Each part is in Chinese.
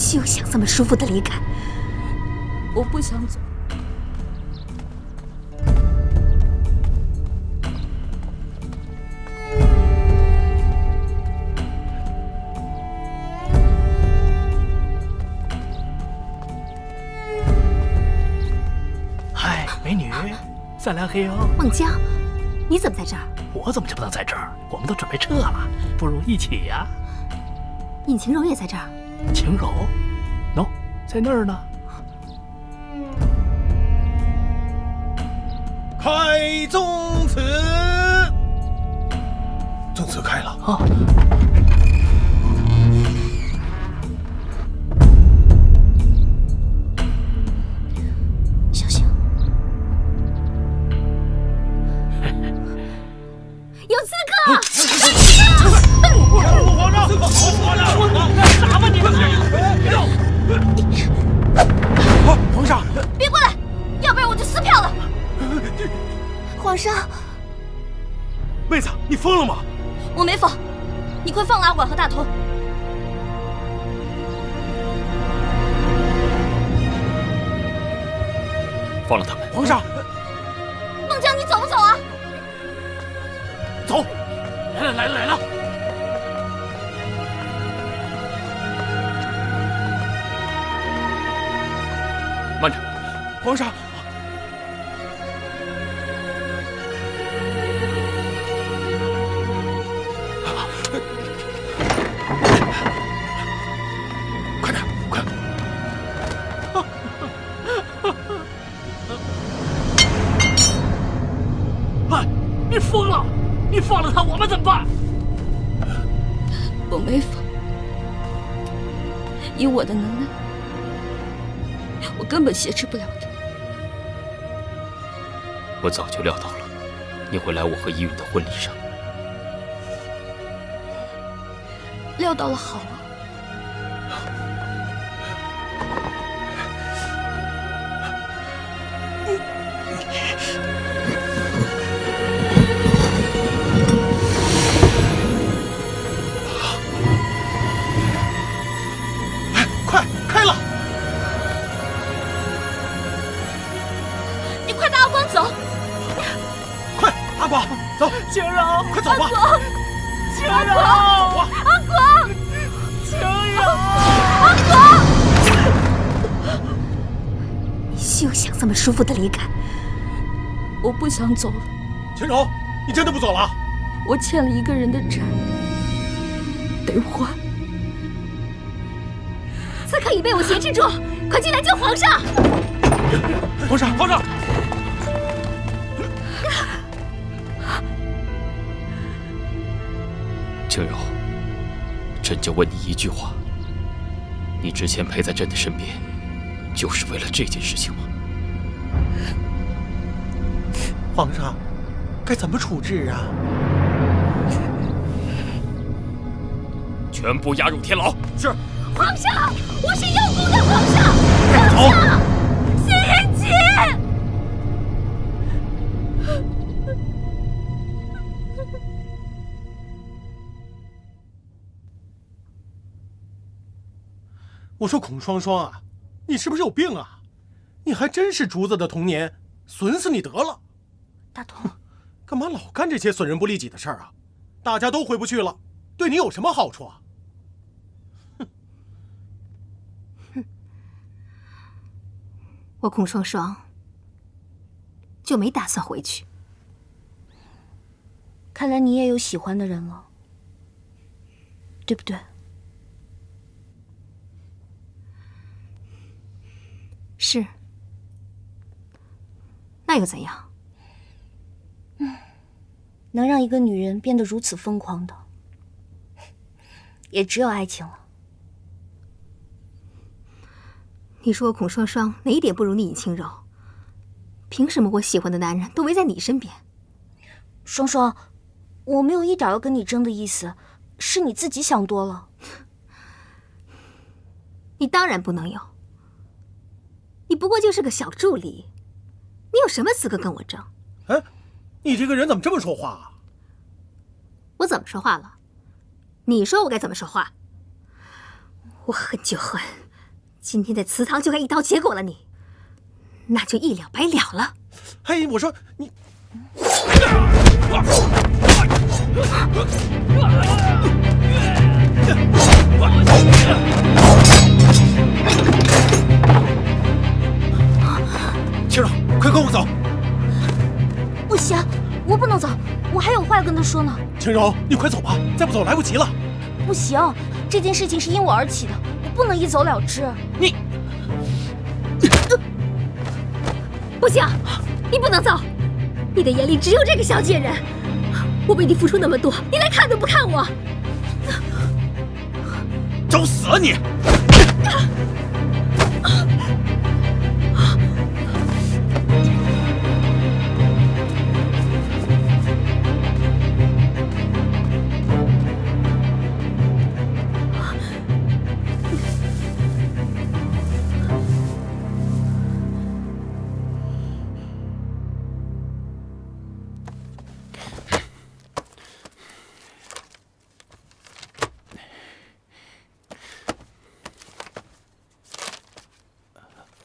休想这么舒服的离开！我不想走。嗨，美女，再来黑哦。孟江，你怎么在这儿？我怎么就不能在这儿？我们都准备撤了，不如一起呀。尹晴柔也在这儿。晴柔，喏，在那儿呢。开宗祠，宗祠开了啊！小心！有刺客！皇上，皇上，干啥吧你？皇上，别过来，要不然我就撕票了。皇上，妹子，你疯了吗？我没疯，你快放了阿管和大头。放了他们。皇上，孟江，你走不走啊？走。来了！慢着，皇上。快点，快！哎，你疯了！你放了他，我们怎么办？我没疯，以我的能耐，我根本挟持不了他。我早就料到了，你会来我和依允的婚礼上。料到了好啊。快开了！你快带阿光走！快，阿光，走！晴柔，快走吧！晴柔，走吧！阿光，晴柔，阿光！你休想这么舒服的离开！我不想走了。晴柔，你真的不走了？我欠了一个人的债，得还。刺客已被我挟持住，快进来救皇上！皇上，皇上！晴柔，朕就问你一句话：你之前陪在朕的身边，就是为了这件事情吗？皇上，该怎么处置啊？全部押入天牢。是。皇上，我是有功的皇上！皇上，谢仁吉。我说孔双双啊，你是不是有病啊？你还真是竹子的童年，损死你得了！大同，干嘛老干这些损人不利己的事儿啊？大家都回不去了，对你有什么好处啊？我孔双双就没打算回去。看来你也有喜欢的人了，对不对？是。那又怎样？能让一个女人变得如此疯狂的，也只有爱情了。你说我孔双双哪一点不如你尹清柔？凭什么我喜欢的男人都围在你身边？双双，我没有一点要跟你争的意思，是你自己想多了。你当然不能有，你不过就是个小助理，你有什么资格跟我争？哎，你这个人怎么这么说话啊？我怎么说话了？你说我该怎么说话？我恨就恨，今天在祠堂就该一刀结果了你，那就一了百了了。嘿，我说你，青柔，快跟我走！不行，我不能走，我还有话要跟他说呢。青柔，你快走吧，再不走来不及了。不行，这件事情是因我而起的，我不能一走了之。你，不行，你不能走，你的眼里只有这个小贱人。我为你付出那么多，你连看都不看我，找死啊你！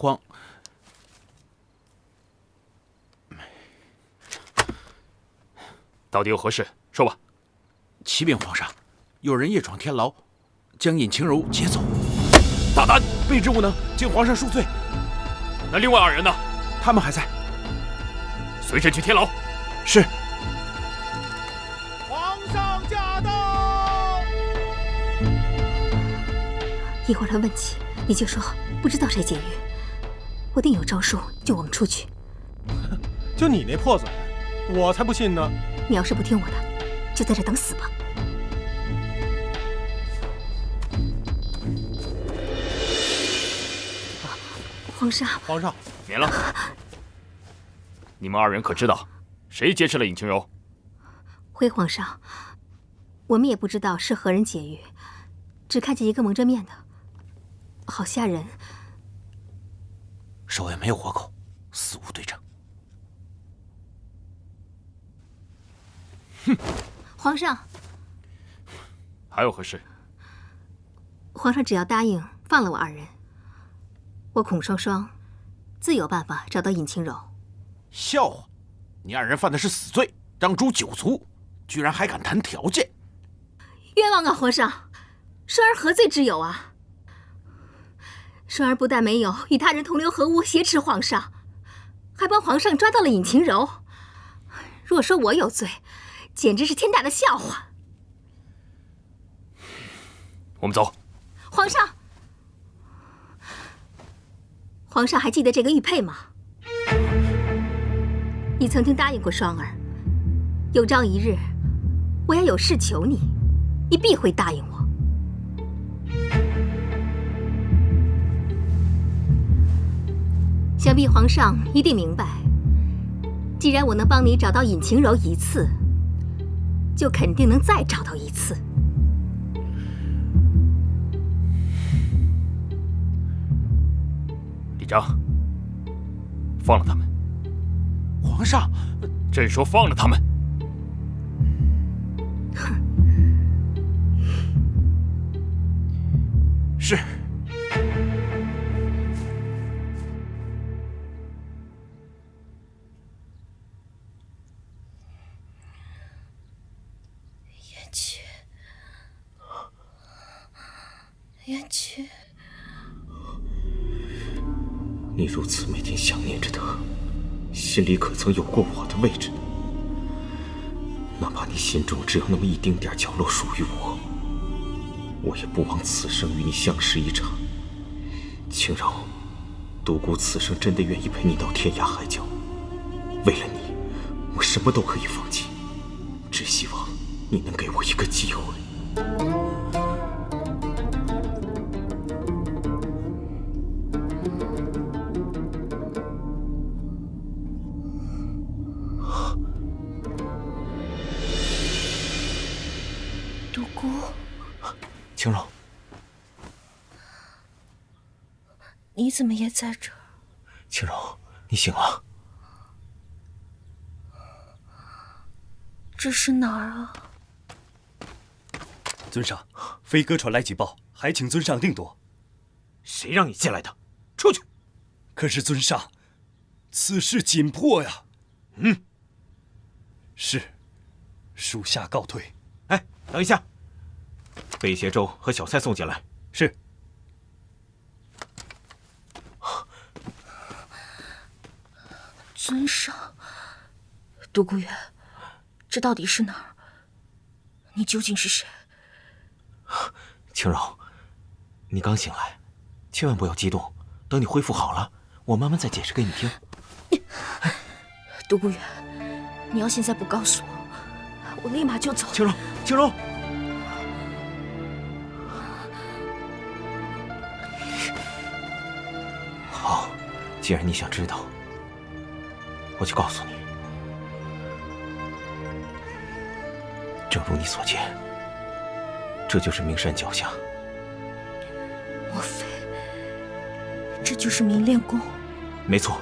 皇，到底有何事？说吧。启禀皇上，有人夜闯天牢，将尹晴柔劫走。大胆！卑职无能，请皇上恕罪。那另外2人呢？他们还在。随朕去天牢。是。皇上驾到！一会儿他问起，你就说不知道谁劫狱，我定有招数救我们出去。就你那破嘴，我才不信呢！你要是不听我的，就在这等死吧。皇上，皇上，免了。你们2人可知道谁劫持了尹晴柔？回皇上，我们也不知道是何人劫狱，只看见一个蒙着面的，好吓人。手也没有活口，死无对证。哼！皇上，还有何事？皇上只要答应放了我2人，我孔双双自有办法找到尹晴柔。笑话！你2人犯的是死罪，当诛9族，居然还敢谈条件！冤枉啊，皇上！双儿何罪之有啊？双儿不但没有与他人同流合污挟持皇上，还帮皇上抓到了尹晴柔。若说我有罪，简直是天大的笑话。我们走。皇上，皇上还记得这个玉佩吗？你曾经答应过双儿，有朝一日我要有事求你，你必会答应我。想必皇上一定明白，既然我能帮你找到尹晴柔一次，就肯定能再找到一次。李章，放了他们。皇上，朕说放了他们。是。言曲，你如此每天想念着他，心里可曾有过我的位置？哪怕你心中只有那么一丁点角落属于我，我也不枉此生与你相识一场。晴柔，独孤此生真的愿意陪你到天涯海角，为了你，我什么都可以放弃，只希望你能给我一个机会。独孤，晴柔，你怎么也在这儿？晴柔，你醒了。这是哪儿啊？尊上，飞鸽传来急报，还请尊上定夺。谁让你进来的？出去！可是尊上，此事紧迫呀。是，属下告退。哎，等一下，贝邪粥和小菜送进来。是。尊上，独孤远，这到底是哪儿？你究竟是谁？轻柔，你刚醒来，千万不要激动。等你恢复好了，我慢慢再解释给你听。独孤远，你要现在不告诉我立马就走。轻柔，轻柔。好，既然你想知道，我就告诉你。正如你所见，这就是名山脚下。莫非这就是明炼宫？没错，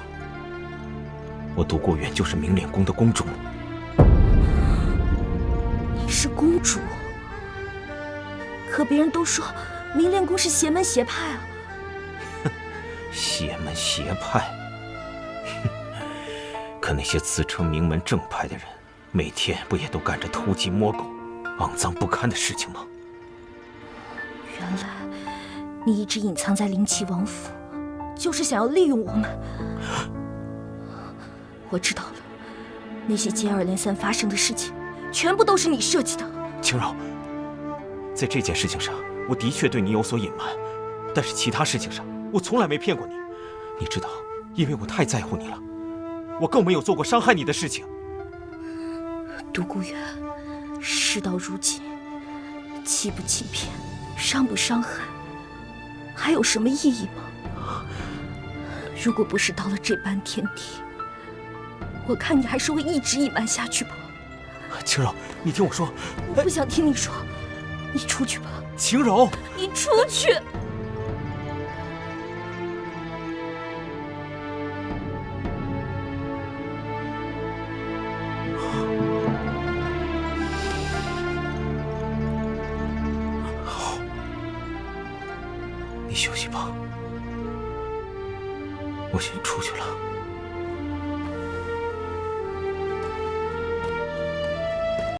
我独孤远就是明炼宫的公主。你是公主？可别人都说明炼宫是邪门邪派啊。邪门邪派？可那些自称名门正派的人，每天不也都干着偷鸡摸狗、肮脏不堪的事情吗？原来你一直隐藏在灵齐王府，就是想要利用我们。我知道了，那些接二连三发生的事情，全部都是你设计的。轻柔，在这件事情上，我的确对你有所隐瞒，但是其他事情上，我从来没骗过你。你知道，因为我太在乎你了，我更没有做过伤害你的事情。独孤远，事到如今，欺不欺骗，伤不伤害，还有什么意义吗？如果不是到了这般田地，我看你还是会一直隐瞒下去吧。轻柔，你听我说。我不想听你说，你出去吧。轻柔，你出去。好，你休息吧，我先出去了。